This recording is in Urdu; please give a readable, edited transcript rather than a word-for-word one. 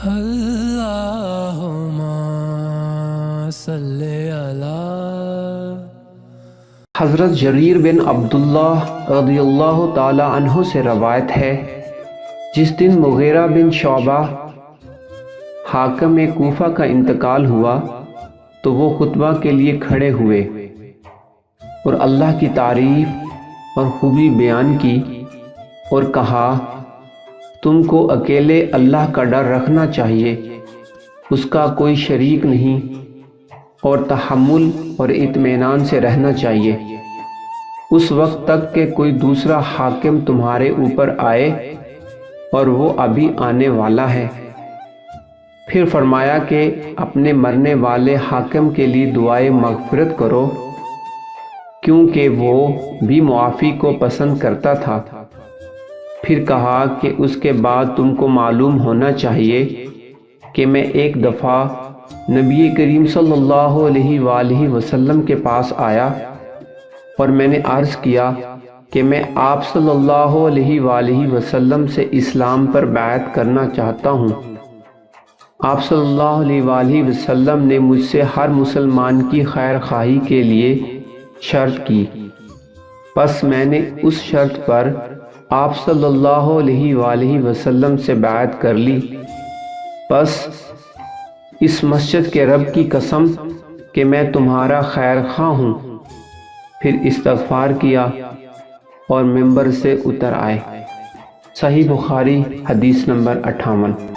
اللہم صلی علی۔ حضرت جریر بن عبداللہ رضی اللہ تعالی عنہ سے روایت ہے، جس دن مغیرہ بن شعبہ حاکم کوفہ کا انتقال ہوا تو وہ خطبہ کے لیے کھڑے ہوئے اور اللہ کی تعریف اور خوبی بیان کی اور کہا، تم کو اکیلے اللہ کا ڈر رکھنا چاہیے، اس کا کوئی شریک نہیں، اور تحمل اور اطمینان سے رہنا چاہیے اس وقت تک کہ کوئی دوسرا حاکم تمہارے اوپر آئے، اور وہ ابھی آنے والا ہے۔ پھر فرمایا کہ اپنے مرنے والے حاکم کے لیے دعائے مغفرت کرو، کیونکہ وہ بھی معافی کو پسند کرتا تھا۔ پھر کہا کہ اس کے بعد تم کو معلوم ہونا چاہیے کہ میں ایک دفعہ نبی کریم صلی اللہ علیہ وآلہ وسلم کے پاس آیا اور میں نے عرض کیا کہ میں آپ صلی اللہ علیہ وآلہ وسلم سے اسلام پر بیعت کرنا چاہتا ہوں۔ آپ صلی اللہ علیہ وآلہ وسلم نے مجھ سے ہر مسلمان کی خیر خواہی کے لیے شرط کی، پس میں نے اس شرط پر آپ صلی اللہ علیہ وآلہ وسلم سے بیعت کر لی۔ پس اس مسجد کے رب کی قسم کہ میں تمہارا خیر خواہ ہوں۔ پھر استغفار کیا اور ممبر سے اتر آئے۔ صحیح بخاری حدیث نمبر 58۔